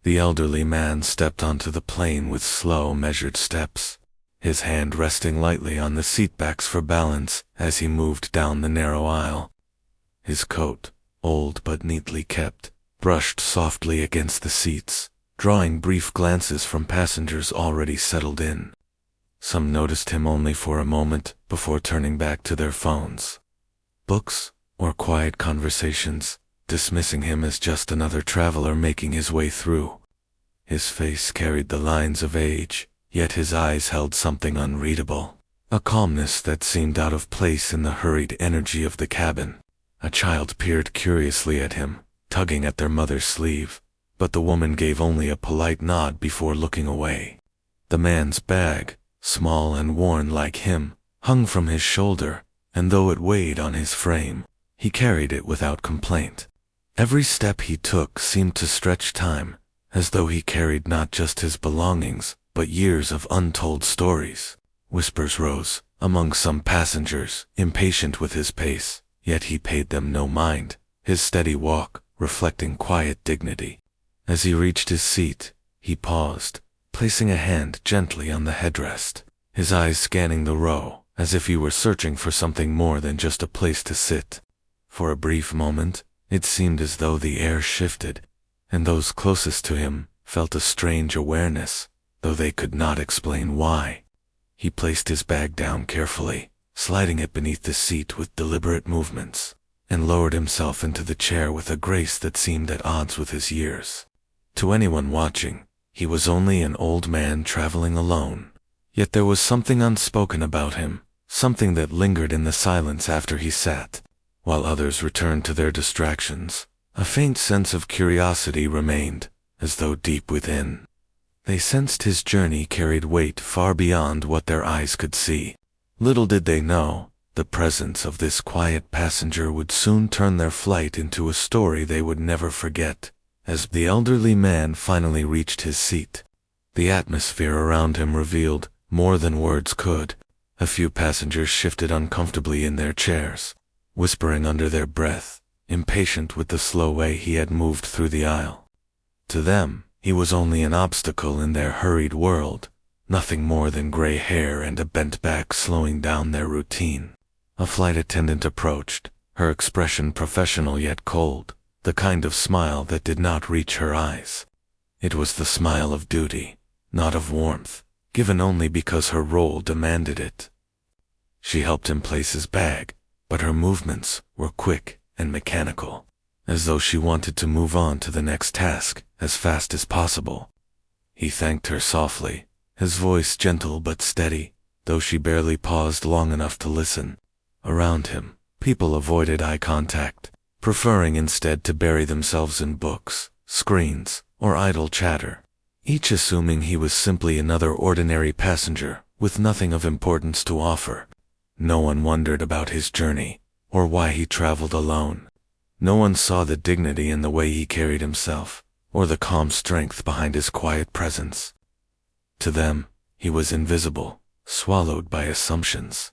The elderly man stepped onto the plane with slow, measured steps, his hand resting lightly on the seatbacks for balance as he moved down the narrow aisle. His coat, old but neatly kept, brushed softly against the seats, drawing brief glances from passengers already settled in. Some noticed him only for a moment before turning back to their phones, books, or quiet conversations, dismissing him as just another traveler making his way through. His face carried the lines of age, yet his eyes held something unreadable, a calmness that seemed out of place in the hurried energy of the cabin. A child peered curiously at him, tugging at their mother's sleeve, but the woman gave only a polite nod before looking away. The man's bag, small and worn like him, hung from his shoulder, and though it weighed on his frame, he carried it without complaint. Every step he took seemed to stretch time, as though he carried not just his belongings, but years of untold stories. Whispers rose among some passengers, impatient with his pace, yet he paid them no mind, his steady walk reflecting quiet dignity. As he reached his seat, he paused, placing a hand gently on the headrest, his eyes scanning the row, as if he were searching for something more than just a place to sit. For a brief moment, it seemed as though the air shifted, and those closest to him felt a strange awareness, though they could not explain why. He placed his bag down carefully, sliding it beneath the seat with deliberate movements, and lowered himself into the chair with a grace that seemed at odds with his years. To anyone watching, he was only an old man traveling alone, yet there was something unspoken about him, something that lingered in the silence after he sat. While others returned to their distractions, a faint sense of curiosity remained, as though deep within. They sensed his journey carried weight far beyond what their eyes could see. Little did they know, the presence of this quiet passenger would soon turn their flight into a story they would never forget. As the elderly man finally reached his seat, the atmosphere around him revealed more than words could. A few passengers shifted uncomfortably in their chairs, whispering under their breath, impatient with the slow way he had moved through the aisle. To them, he was only an obstacle in their hurried world, nothing more than gray hair and a bent back slowing down their routine. A flight attendant approached, her expression professional yet cold, the kind of smile that did not reach her eyes. It was the smile of duty, not of warmth, given only because her role demanded it. She helped him place his bag, but her movements were quick and mechanical, as though she wanted to move on to the next task as fast as possible. He thanked her softly, his voice gentle but steady, though she barely paused long enough to listen. Around him, people avoided eye contact, preferring instead to bury themselves in books, screens, or idle chatter, each assuming he was simply another ordinary passenger with nothing of importance to offer. No one wondered about his journey, or why he traveled alone. No one saw the dignity in the way he carried himself, or the calm strength behind his quiet presence. To them, he was invisible, swallowed by assumptions.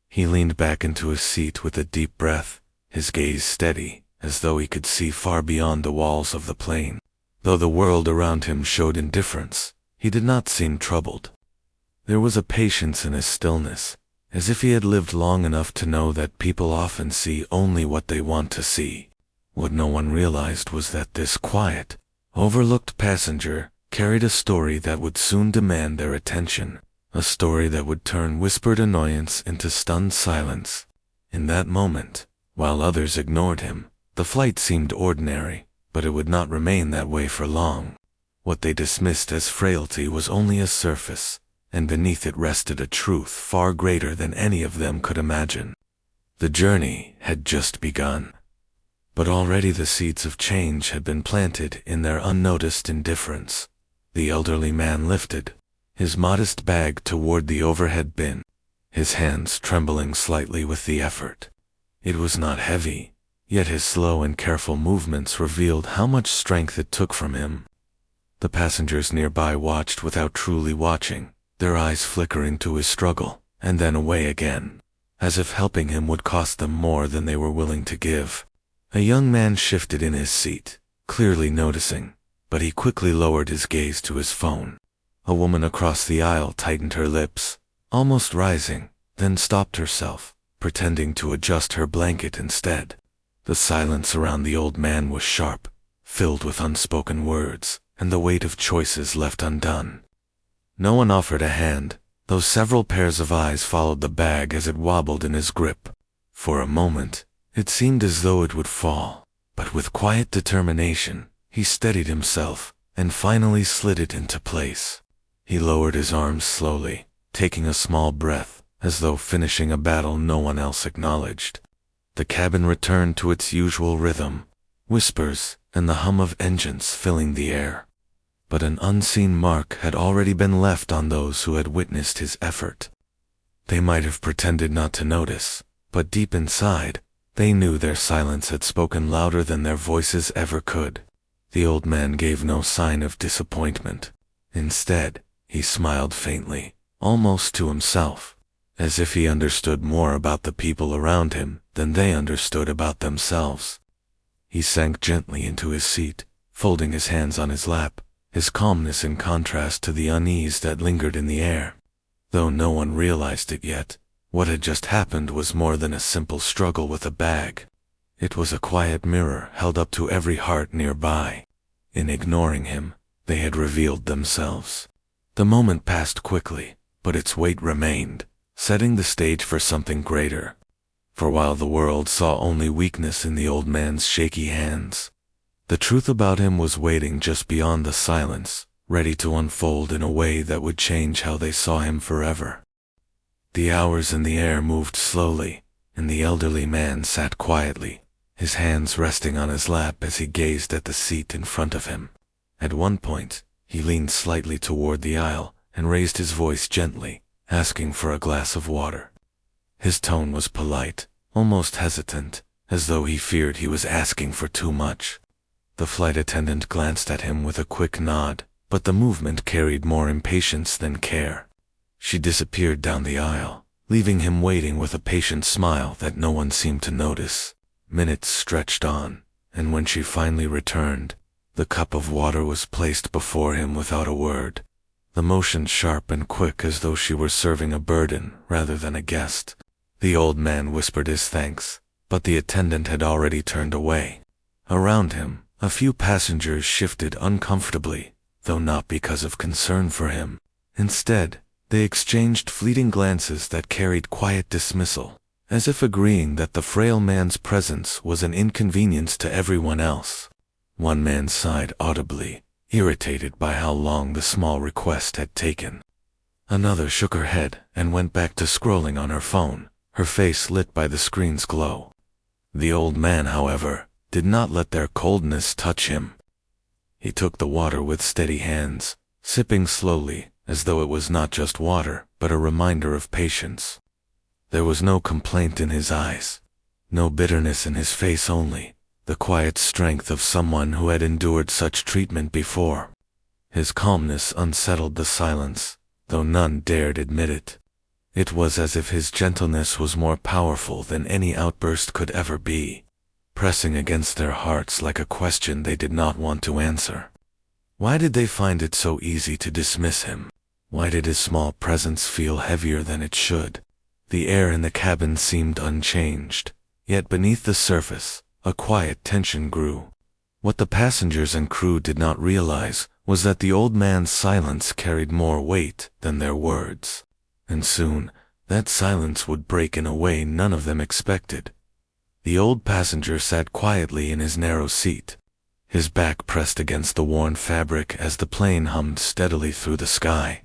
He leaned back into his seat with a deep breath, his gaze steady, as though he could see far beyond the walls of the plane. Though the world around him showed indifference, he did not seem troubled. There was a patience in his stillness, as if he had lived long enough to know that people often see only what they want to see. What no one realized was that this quiet, overlooked passenger carried a story that would soon demand their attention, a story that would turn whispered annoyance into stunned silence. In that moment, while others ignored him, the flight seemed ordinary, but it would not remain that way for long. What they dismissed as frailty was only a surface, and beneath it rested a truth far greater than any of them could imagine. The journey had just begun, but already the seeds of change had been planted in their unnoticed indifference. The elderly man lifted his modest bag toward the overhead bin, his hands trembling slightly with the effort. It was not heavy, yet his slow and careful movements revealed how much strength it took from him. The passengers nearby watched without truly watching, their eyes flickering to his struggle, and then away again, as if helping him would cost them more than they were willing to give. A young man shifted in his seat, clearly noticing, but he quickly lowered his gaze to his phone. A woman across the aisle tightened her lips, almost rising, then stopped herself, pretending to adjust her blanket instead. The silence around the old man was sharp, filled with unspoken words, and the weight of choices left undone. No one offered a hand, though several pairs of eyes followed the bag as it wobbled in his grip. For a moment, it seemed as though it would fall, but with quiet determination, he steadied himself and finally slid it into place. He lowered his arms slowly, taking a small breath, as though finishing a battle no one else acknowledged. The cabin returned to its usual rhythm, whispers and the hum of engines filling the air. But an unseen mark had already been left on those who had witnessed his effort. They might have pretended not to notice, but deep inside, they knew their silence had spoken louder than their voices ever could. The old man gave no sign of disappointment. Instead, he smiled faintly, almost to himself, as if he understood more about the people around him than they understood about themselves. He sank gently into his seat, folding his hands on his lap, his calmness in contrast to the unease that lingered in the air. Though no one realized it yet, what had just happened was more than a simple struggle with a bag. It was a quiet mirror held up to every heart nearby. In ignoring him, they had revealed themselves. The moment passed quickly, but its weight remained, setting the stage for something greater. For while the world saw only weakness in the old man's shaky hands, the truth about him was waiting just beyond the silence, ready to unfold in a way that would change how they saw him forever. The hours in the air moved slowly, and the elderly man sat quietly, his hands resting on his lap as he gazed at the seat in front of him. At one point, he leaned slightly toward the aisle and raised his voice gently, asking for a glass of water. His tone was polite, almost hesitant, as though he feared he was asking for too much. The flight attendant glanced at him with a quick nod, but the movement carried more impatience than care. She disappeared down the aisle, leaving him waiting with a patient smile that no one seemed to notice. Minutes stretched on, and when she finally returned, the cup of water was placed before him without a word, the motion sharp and quick as though she were serving a burden rather than a guest. The old man whispered his thanks, but the attendant had already turned away. Around him, a few passengers shifted uncomfortably, though not because of concern for him. Instead, they exchanged fleeting glances that carried quiet dismissal, as if agreeing that the frail man's presence was an inconvenience to everyone else. One man sighed audibly, irritated by how long the small request had taken. Another shook her head and went back to scrolling on her phone, her face lit by the screen's glow. The old man, however, did not let their coldness touch him. He took the water with steady hands, sipping slowly, as though it was not just water, but a reminder of patience. There was no complaint in his eyes, no bitterness in his face, only the quiet strength of someone who had endured such treatment before. His calmness unsettled the silence, though none dared admit it. It was as if his gentleness was more powerful than any outburst could ever be, pressing against their hearts like a question they did not want to answer. Why did they find it so easy to dismiss him? Why did his small presence feel heavier than it should? The air in the cabin seemed unchanged, yet beneath the surface, a quiet tension grew. What the passengers and crew did not realize was that the old man's silence carried more weight than their words. And soon, that silence would break in a way none of them expected. The old passenger sat quietly in his narrow seat, his back pressed against the worn fabric as the plane hummed steadily through the sky.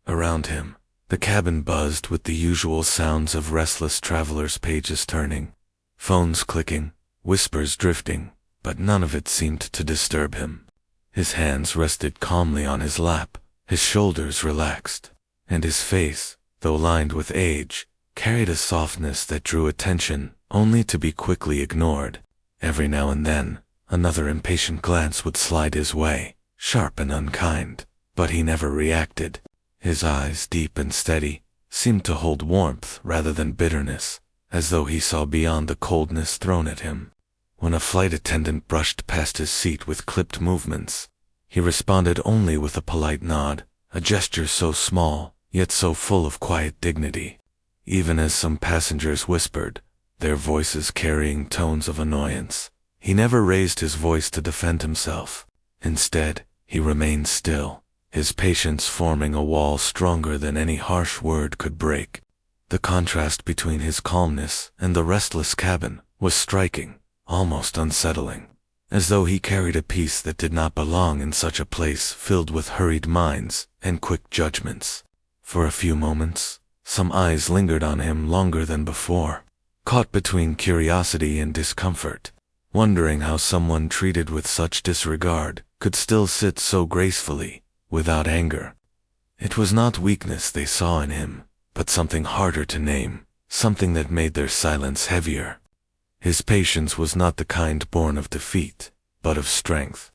Around him, the cabin buzzed with the usual sounds of restless travelers' pages turning, phones clicking, whispers drifting, but none of it seemed to disturb him. His hands rested calmly on his lap, his shoulders relaxed, and his face, though lined with age, carried a softness that drew attention, only to be quickly ignored. Every now and then, another impatient glance would slide his way, sharp and unkind, but he never reacted. His eyes, deep and steady, seemed to hold warmth rather than bitterness, as though he saw beyond the coldness thrown at him. When a flight attendant brushed past his seat with clipped movements, He responded only with a polite nod, a gesture so small, yet so full of quiet dignity. Even as some passengers whispered, their voices carrying tones of annoyance, he never raised his voice to defend himself. Instead, he remained still, his patience forming a wall stronger than any harsh word could break. The contrast between his calmness and the restless cabin was striking, almost unsettling, as though he carried a peace that did not belong in such a place filled with hurried minds and quick judgments. For a few moments, some eyes lingered on him longer than before, caught between curiosity and discomfort, wondering how someone treated with such disregard could still sit so gracefully, without anger. It was not weakness they saw in him, but something harder to name, something that made their silence heavier. His patience was not the kind born of defeat, but of strength.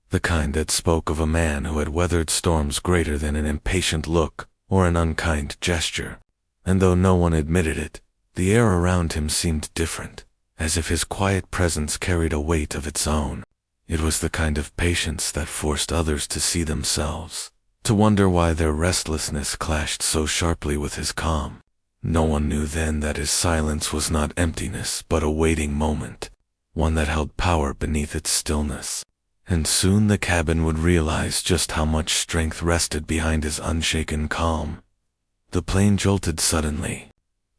The kind that spoke of a man who had weathered storms greater than an impatient look or an unkind gesture. And though no one admitted it, the air around him seemed different, as if his quiet presence carried a weight of its own. It was the kind of patience that forced others to see themselves, to wonder why their restlessness clashed so sharply with his calm. No one knew then that his silence was not emptiness but a waiting moment, one that held power beneath its stillness. And soon the cabin would realize just how much strength rested behind his unshaken calm. The plane jolted suddenly,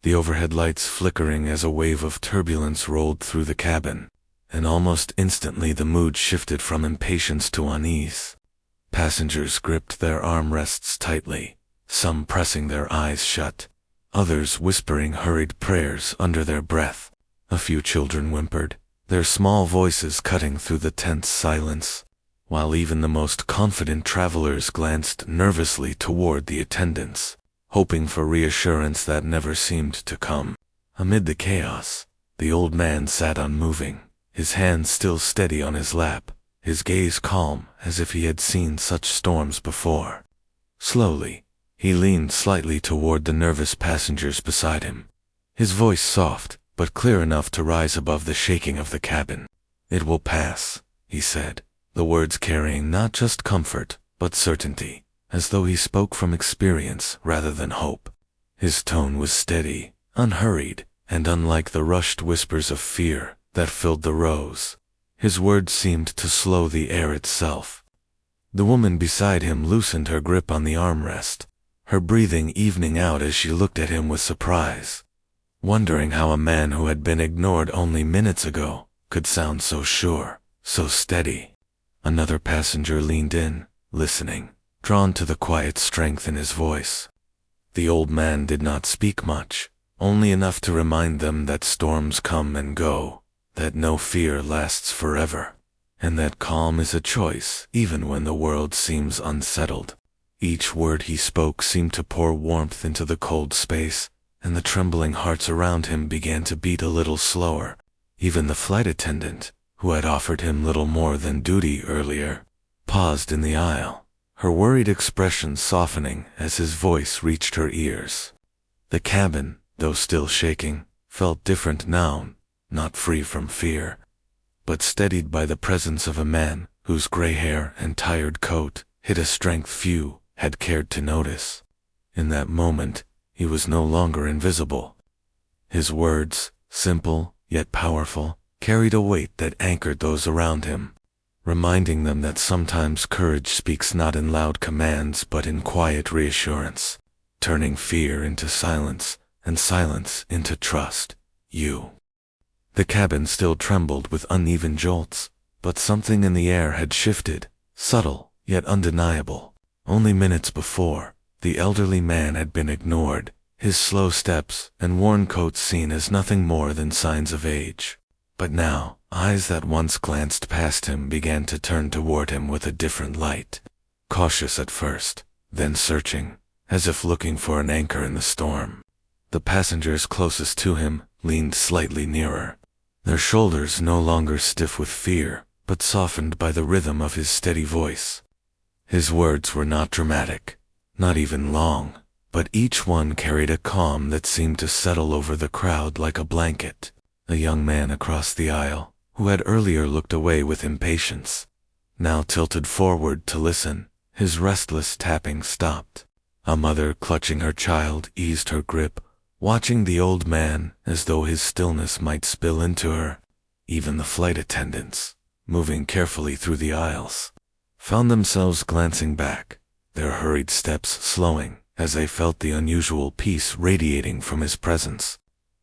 the overhead lights flickering as a wave of turbulence rolled through the cabin, and almost instantly the mood shifted from impatience to unease. Passengers gripped their armrests tightly, some pressing their eyes shut, others whispering hurried prayers under their breath. A few children whimpered, their small voices cutting through the tense silence, while even the most confident travelers glanced nervously toward the attendants, hoping for reassurance that never seemed to come. Amid the chaos, the old man sat unmoving, his hands still steady on his lap, his gaze calm as if he had seen such storms before. Slowly, he leaned slightly toward the nervous passengers beside him, his voice soft but clear enough to rise above the shaking of the cabin. "It will pass," he said, the words carrying not just comfort but certainty, as though he spoke from experience rather than hope. His tone was steady, unhurried, and unlike the rushed whispers of fear that filled the rows. His words seemed to slow the air itself. The woman beside him loosened her grip on the armrest, her breathing evening out as she looked at him with surprise, wondering how a man who had been ignored only minutes ago could sound so sure, so steady. Another passenger leaned in, listening, drawn to the quiet strength in his voice. The old man did not speak much, only enough to remind them that storms come and go, that no fear lasts forever, and that calm is a choice even when the world seems unsettled. Each word he spoke seemed to pour warmth into the cold space, and the trembling hearts around him began to beat a little slower. Even the flight attendant, who had offered him little more than duty earlier, paused in the aisle, her worried expression softening as his voice reached her ears. The cabin, though still shaking, felt different now, not free from fear, but steadied by the presence of a man whose gray hair and tired coat hid a strength few had cared to notice. In that moment, he was no longer invisible. His words, simple yet powerful, carried a weight that anchored those around him, reminding them that sometimes courage speaks not in loud commands but in quiet reassurance, turning fear into silence and silence into trust. The cabin still trembled with uneven jolts, but something in the air had shifted, subtle yet undeniable. Only minutes before, the elderly man had been ignored, his slow steps and worn coat seen as nothing more than signs of age. But now, eyes that once glanced past him began to turn toward him with a different light, cautious at first, then searching, as if looking for an anchor in the storm. The passengers closest to him leaned slightly nearer, their shoulders no longer stiff with fear, but softened by the rhythm of his steady voice. His words were not dramatic, not even long, but each one carried a calm that seemed to settle over the crowd like a blanket. A young man across the aisle, who had earlier looked away with impatience, now tilted forward to listen. His restless tapping stopped. A mother clutching her child eased her grip, watching the old man as though his stillness might spill into her. Even the flight attendants, moving carefully through the aisles, found themselves glancing back, their hurried steps slowing as they felt the unusual peace radiating from his presence.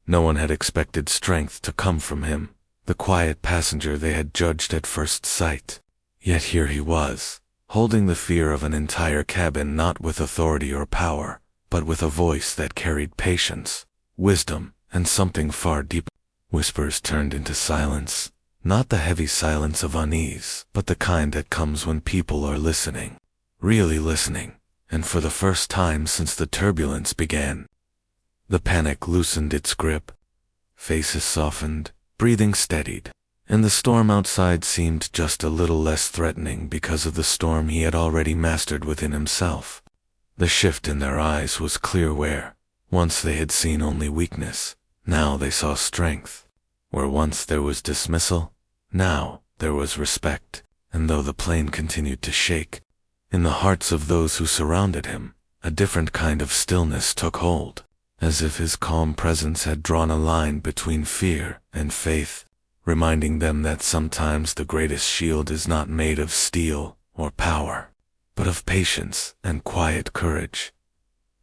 No one had expected strength to come from him, the quiet passenger they had judged at first sight. Yet here he was, holding the fear of an entire cabin, not with authority or power, but with a voice that carried patience, wisdom, and something far deeper. Whispers turned into silence, not the heavy silence of unease, but the kind that comes when people are listening, really listening, and for the first time since the turbulence began. The panic loosened its grip. Faces softened, breathing steadied, and the storm outside seemed just a little less threatening because of the storm he had already mastered within himself. The shift in their eyes was clear where, once they had seen only weakness, now they saw strength. Where once there was dismissal, now there was respect, and though the plane continued to shake, in the hearts of those who surrounded him, a different kind of stillness took hold, as if his calm presence had drawn a line between fear and faith, reminding them that sometimes the greatest shield is not made of steel or power, but of patience and quiet courage.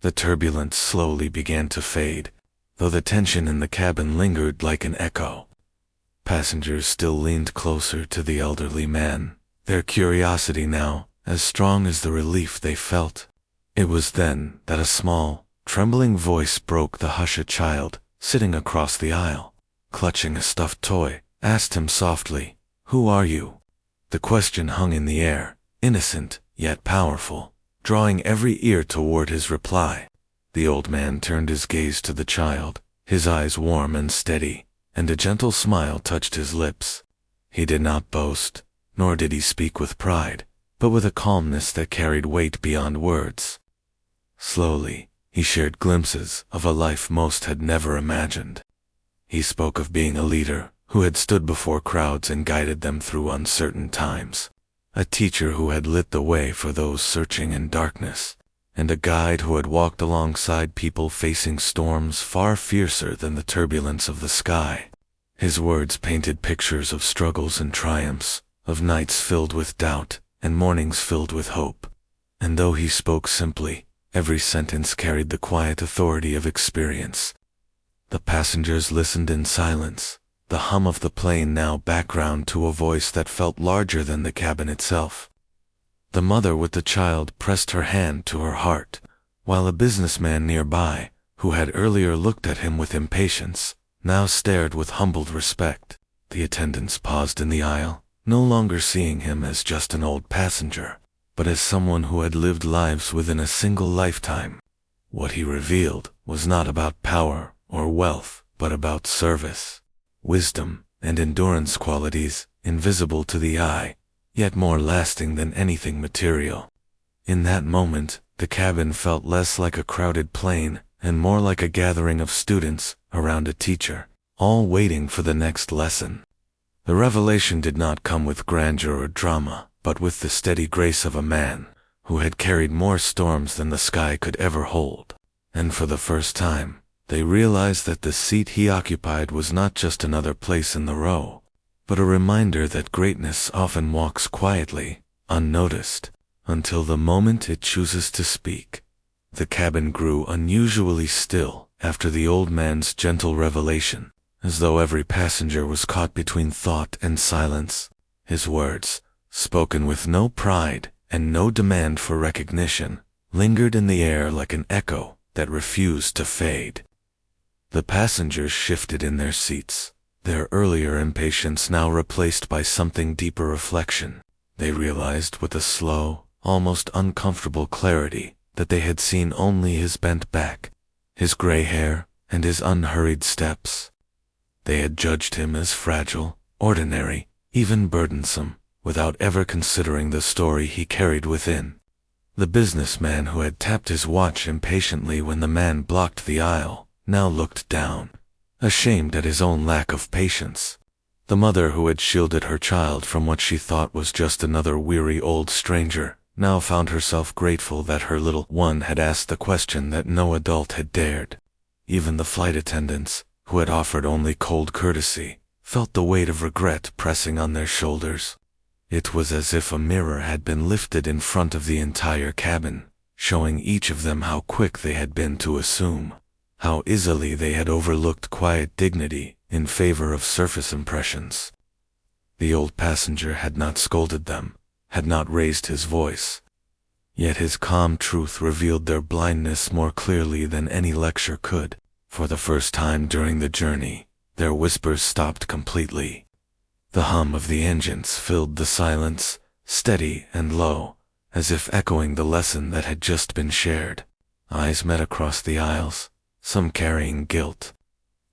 The turbulence slowly began to fade, though the tension in the cabin lingered like an echo. Passengers still leaned closer to the elderly man, their curiosity now as strong as the relief they felt. It was then that a small, trembling voice broke the hush. A child, sitting across the aisle, clutching a stuffed toy, asked him softly, "Who are you?" The question hung in the air, innocent yet powerful, drawing every ear toward his reply. The old man turned his gaze to the child, his eyes warm and steady, and a gentle smile touched his lips. He did not boast, nor did he speak with pride, but with a calmness that carried weight beyond words. Slowly, he shared glimpses of a life most had never imagined. He spoke of being a leader who had stood before crowds and guided them through uncertain times, a teacher who had lit the way for those searching in darkness, and a guide who had walked alongside people facing storms far fiercer than the turbulence of the sky. His words painted pictures of struggles and triumphs, of nights filled with doubt and mornings filled with hope. And though he spoke simply, every sentence carried the quiet authority of experience. The passengers listened in silence, the hum of the plane now background to a voice that felt larger than the cabin itself. The mother with the child pressed her hand to her heart, while a businessman nearby, who had earlier looked at him with impatience, now stared with humbled respect. The attendants paused in the aisle, no longer seeing him as just an old passenger, but as someone who had lived lives within a single lifetime. What he revealed was not about power or wealth, but about service, wisdom, and endurance, qualities invisible to the eye, yet more lasting than anything material. In that moment, the cabin felt less like a crowded plane and more like a gathering of students around a teacher, all waiting for the next lesson. The revelation did not come with grandeur or drama, but with the steady grace of a man who had carried more storms than the sky could ever hold. And for the first time, they realized that the seat he occupied was not just another place in the row, but a reminder that greatness often walks quietly, unnoticed, until the moment it chooses to speak. The cabin grew unusually still after the old man's gentle revelation, as though every passenger was caught between thought and silence. His words, spoken with no pride and no demand for recognition, lingered in the air like an echo that refused to fade. The passengers shifted in their seats, their earlier impatience now replaced by something deeper reflection. They realized with a slow, almost uncomfortable clarity that they had seen only his bent back, his gray hair, and his unhurried steps. They had judged him as fragile, ordinary, even burdensome, without ever considering the story he carried within. The businessman who had tapped his watch impatiently when the man blocked the aisle now looked down, ashamed at his own lack of patience. The mother who had shielded her child from what she thought was just another weary old stranger now found herself grateful that her little one had asked the question that no adult had dared. Even the flight attendants, who had offered only cold courtesy, felt the weight of regret pressing on their shoulders. It was as if a mirror had been lifted in front of the entire cabin, showing each of them how quick they had been to assume, how easily they had overlooked quiet dignity in favor of surface impressions. The old passenger had not scolded them, had not raised his voice. Yet his calm truth revealed their blindness more clearly than any lecture could. For the first time during the journey, their whispers stopped completely. The hum of the engines filled the silence, steady and low, as if echoing the lesson that had just been shared. Eyes met across the aisles, some carrying guilt,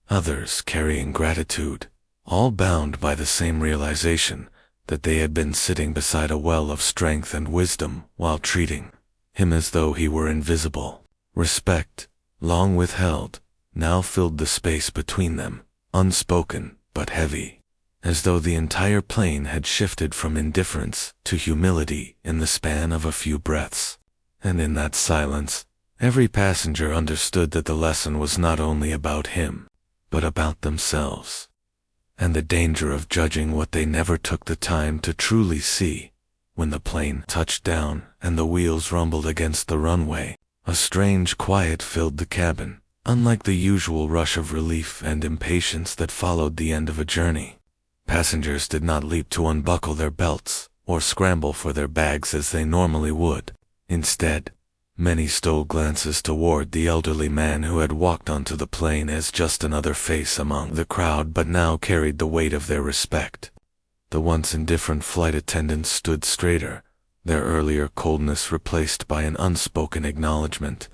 others carrying gratitude, all bound by the same realization that they had been sitting beside a well of strength and wisdom while treating him as though he were invisible. Respect, long withheld, now filled the space between them, unspoken but heavy, as though the entire plane had shifted from indifference to humility in the span of a few breaths. And in that silence, every passenger understood that the lesson was not only about him, but about themselves, and the danger of judging what they never took the time to truly see. When the plane touched down and the wheels rumbled against the runway, a strange quiet filled the cabin, unlike the usual rush of relief and impatience that followed the end of a journey. Passengers did not leap to unbuckle their belts or scramble for their bags as they normally would. Instead, many stole glances toward the elderly man who had walked onto the plane as just another face among the crowd but now carried the weight of their respect. The once indifferent flight attendants stood straighter, their earlier coldness replaced by an unspoken acknowledgement.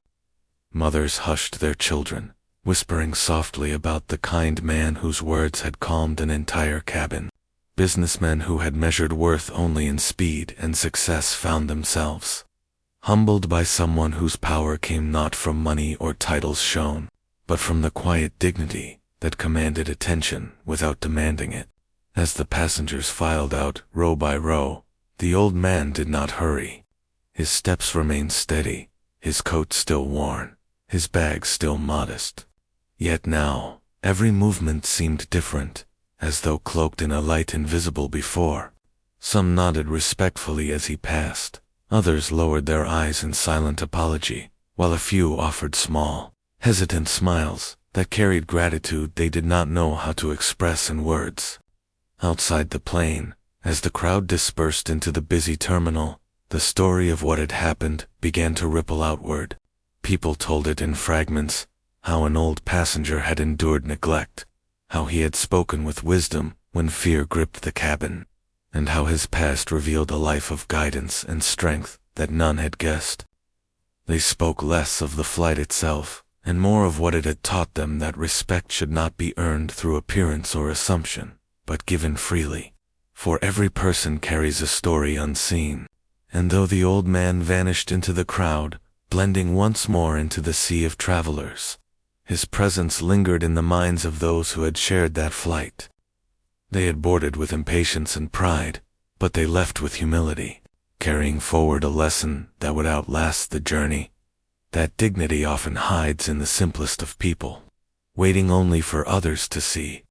Mothers hushed their children, whispering softly about the kind man whose words had calmed an entire cabin. Businessmen who had measured worth only in speed and success found themselves humbled by someone whose power came not from money or titles shown, but from the quiet dignity that commanded attention without demanding it. As the passengers filed out, row by row, the old man did not hurry. His steps remained steady, his coat still worn, his bag still modest. Yet now, every movement seemed different, as though cloaked in a light invisible before. Some nodded respectfully as he passed. Others lowered their eyes in silent apology, while a few offered small, hesitant smiles that carried gratitude they did not know how to express in words. Outside the plane, as the crowd dispersed into the busy terminal, the story of what had happened began to ripple outward. People told it in fragments, how an old passenger had endured neglect, how he had spoken with wisdom when fear gripped the cabin, and how his past revealed a life of guidance and strength that none had guessed. They spoke less of the flight itself, and more of what it had taught them, that respect should not be earned through appearance or assumption, but given freely. For every person carries a story unseen. And though the old man vanished into the crowd, blending once more into the sea of travelers, his presence lingered in the minds of those who had shared that flight. They had boarded with impatience and pride, but they left with humility, carrying forward a lesson that would outlast the journey. That dignity often hides in the simplest of people, waiting only for others to see.